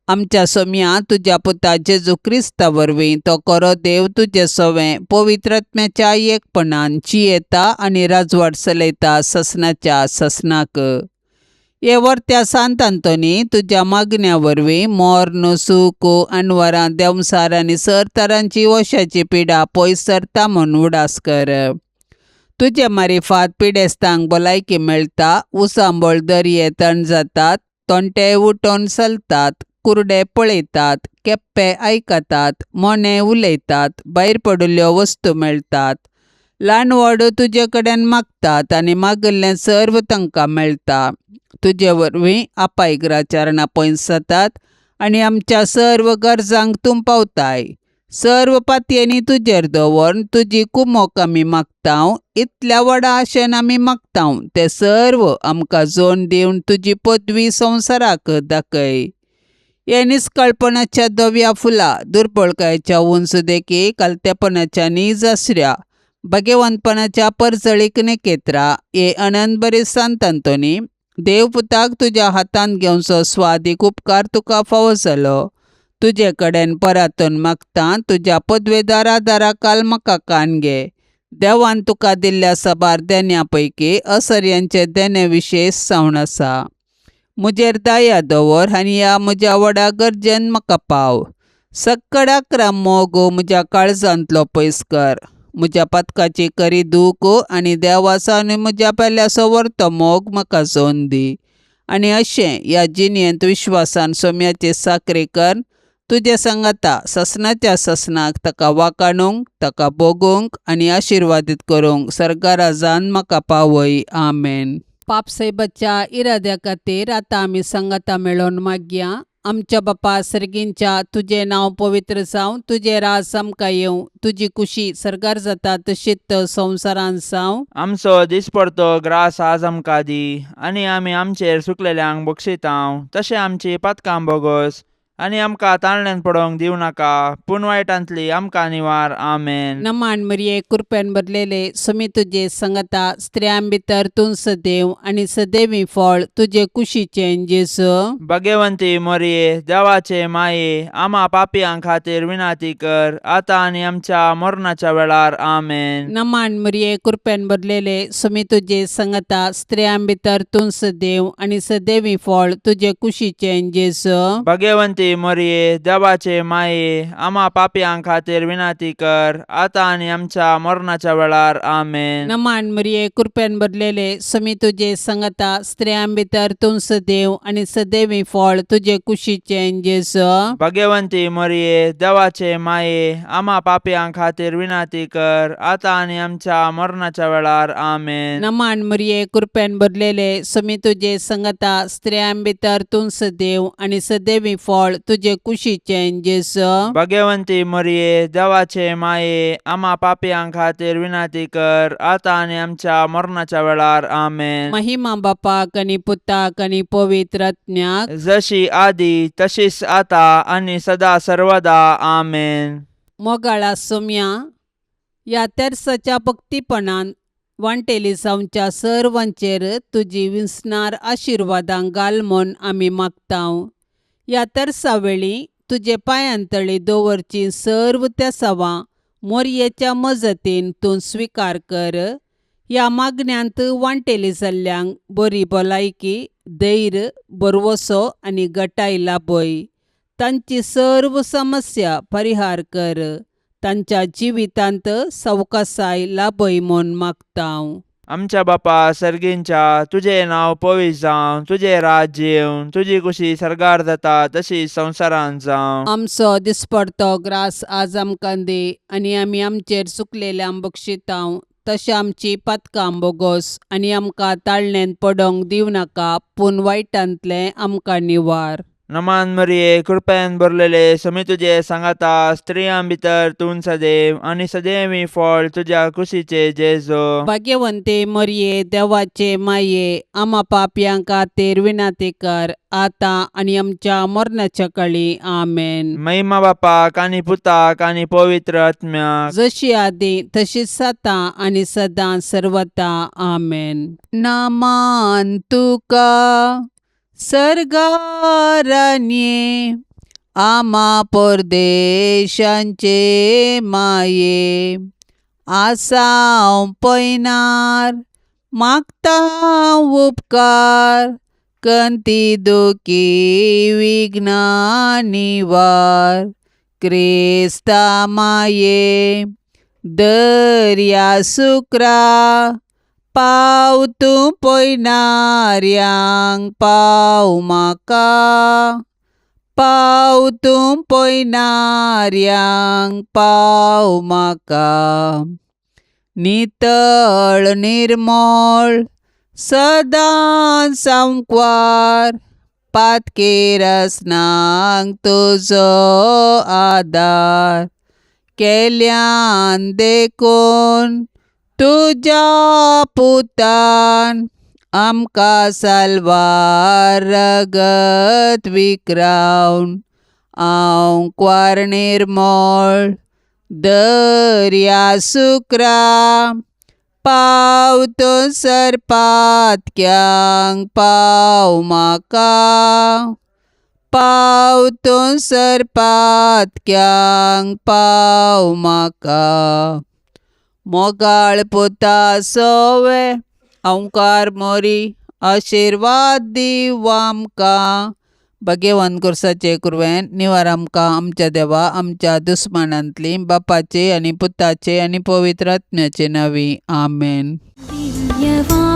Speaker 2: आमच्या सोम्या तुज्या पुता जेजू क्रिस्ता वरवीं तो खरो देव तुजे सोवें पवित्र आत्म्याच्या एकपणान जियेता आनी राजवाट चलयता ससनाच्या ससनाक. हे वर्त्या सांत आंतोनी, तुज्या मागण्या वरवीं मोर्न, सूख, आनवरां, देंवसार आनी सर तरांची वशाची पिडा पयस सरता म्हूण उडास कर. तुजे मारिफात पिडेस्तांक भलायकी मेळटा, उसांबळ दर्ये थंड जातात, तोंटे उठोवन चलतात, कुर्डे पळयतात, केप्पे आयकतात, मोने उलयतात, भायर पडिल्ल्यो वस्तू मेळटात, ल्हान व्हड तुजे कडेन मागतात आनी मागिल्लें सर्व तांकां मेळटा. तुजे वरवीं अपायग्राचारणां पयस जातात आनी आमच्या सर्व गरजांक तूं पावताय. सर्व पातयेनी तुजेर दवरून तुजी कुमोक आमी मागतांव. इतल्या व्हडा आशेन आमी मागतांव ते सर्व आमकां जोड दिवन तुजी पदवी संवसाराक दाखय. हे निस्कळपणाच्या धव्या फुलां, दुर्बळकायेच्या उंच देखी, कालतेपणाच्या नीज आसऱ्या, भाग्यवंतपणाच्या परजळीक नेकेत्रा. हे अनंत बरे सांत आंतोनी, देवपुताक तुज्या हातांत घेवचो स्वादीक उपकार तुका फावो जालो. तुजे कडेन परातून मागता, तुज्या पदवेदारा दारा काल म्हाका कान घे. देवान तुका दिल्ल्या सबार देण्या पैकी असर्यांचे देणे विशेश जावन आसा. म्हजेर दया दवर आनी ह्या म्हज्या व्हडा गरजेन म्हाका पाव. सक्कड 11 मोग म्हज्या काळजांतलो पयस कर. म्हज्या पातकाची करी दूख आनी देवासावन म्हज्या पेल्याचो व्हरतो मोग म्हाका जोन दी. आनी अशें ह्या जिणेंत विश्वासान सोम्याची साखरी कर. तुजे सांगाता ससनाच्या ससनाक ताका वाकाणूंक, ताका भोगूंक आनी आशिर्वादीत करूंक सर्गाराजान म्हाका पावय. आमेन. पापसैबाच्या इराद्या खातीर आतां आमी सांगाता मेळोन मागया. आमच्या बापा सर्गींच्या, तुजें नांव पवित्र जावं, तुजें राज आमकां येवं, तुजी कुशी सर्गार जाता तशीच संवसारांत जावं.
Speaker 3: आमचो दिसपडतो ग्रास आज आमकां दी, आनी आमी आमचेर सुकलेल्यांक बक्षितांव, तशें आमची पातकां बोगोस आनी आमकां ताळण्यांत पडोवंक दिवं नाका पूण वायटांतली आमकां निवार आमेन.
Speaker 2: नमान मरिये कृपेन भरलेले समी तुजे संगता स्त्रियां भितर तूं सदैव आणि सदैवी फळ तुझे कुशीचें जेसू.
Speaker 3: भाग्यवंती मरिये देवाचे माये आम्हा पापियां खातीर विनाती कर आता आनी आमच्या मरणाच्या वेळार आमेन.
Speaker 2: नमान मरिये कृपेन भरलेले समी तुजे संगता स्त्रियां भितर तूं सदैव आणि सदैवी फळ तुझे कुशीचें जेसू.
Speaker 3: भाग्यवंती मरिये देवाचे माये आम्हा पापियां खातीर विनाती कर आता आनी आमच्या मरणाच्या वेळार आमेन.
Speaker 2: नमान मरिये कृपेन भरलेले समी तुजे संगता स्त्रियां भितर तूं सदैव आणि सदैवी फळ तुझे कुशीचें जेसू.
Speaker 3: भाग्यवंती मरिये देवाचे माये आम्हा पापियां खातीर विनाती कर आता आनी आमच्या मरणाच्या वेळार आमेन.
Speaker 2: नमान मरिये कृपेन भरलेले समी तुजे संगता स्त्रियां भितर तूं सदैव आणि सदैवी फळ तुझे कुशीचें जेसू.
Speaker 3: भाग्यवंती मरिये देवाचे माये आम्हा पापियां खातीर विनाती कर आता आनी आमच्या मरणाच्या वेळार आमेन.
Speaker 2: महिमा बापाक आणि पुताक आणि पवित्र आत्म्याक
Speaker 3: जशी आदी तशीच आता आणि सदा सर्वदा आमेन.
Speaker 2: मोगाळा सोम्या या तेर्साच्या भक्तीपणान वांटेली जावच्या सर्वांचेर तुजी विस्नार आशिर्वादां घाल म्हूण आमी मागतांव. या तेर्सा वेळी तुजे पांयांतळी दवरची सर्व त्या सवां मोरयेच्या मजतीन तूं स्विकार कर. ह्या मागण्यांत वांटेली जाल्ल्यांक बरी भलायकी धैर्य बरवसो आनी गटाय लाभय. तांची सर्व समस्या परिहार कर. तांच्या जिवितांत सवकासाय लाभय म्हूण मागतांव.
Speaker 3: आमच्या बापा सर्गींच्या तुझे नाव पवित्र जावं तुझे राज्य येवं तुझी कुशी सरकार जाता तशी संवसारांत जावं.
Speaker 2: आमचो दिसपडतो ग्रास आज आमकां दे आनी आमी आमचेर चुकलेल्यांक बक्षितांव तशें आमची पातकां बोगोस आनी आमकां ताळणेंत पडोवंक दिवं नाका पूण वायटांतलें आमकां निवार.
Speaker 3: नमान मरिये कृपेन भरलेले समी तुजे सांगाता स्त्रियां भितर तूं सदैव आनी सदैवी फळ तुझ्या कुशीचे जेजो.
Speaker 2: भाग्यवंते मरिये देवाचे माये आम्हा पापयां खातीर विनाती कर आता आनी आमच्या मरणाच्या काळी आमेन.
Speaker 3: महिमा बापाक आनी पुताक आनी पवित्र आत्म्याक
Speaker 2: जशी आदी तशीच आता आनी सदां सर्वता आमेन. नामान तुका सर्गारान्ये आम्हा परदेशांचे माये आसांव पयनार मागता उपकार कंती दुखी विघ्ना निवार. क्रिस्ता माये दर्या सुक्रा पाव तूं पयनाऱ्यांक पाव म्हाका पाव तूं पयनाऱ्यांक पाव म्हाका. नितळ निर्मळ सदां सांकवार पातकेर असनांक तुजो आदार. केल्यान देखून तुज्या पुतान आमकां साल्वार रगत विक्रावन हांव क्वार निर्मळ दर्या सुक्रा पाव तूं सरपातक्यांक पाव म्हाका पाव तूं सरपातक्यांक पाव म्हाका. मोगाळ पुता सोवे ओंकार मोरी आशिर्वाद दिव आमकां. भाग्यवान कुर्साचे कुरवेन निवार आमकां आमच्या देवा आमच्या दुस्मानांतली बापाचे आनी पुताचे आनी पवित्र आत्म्याचे नांवी आमेन.
Speaker 1: दिव्यवाणी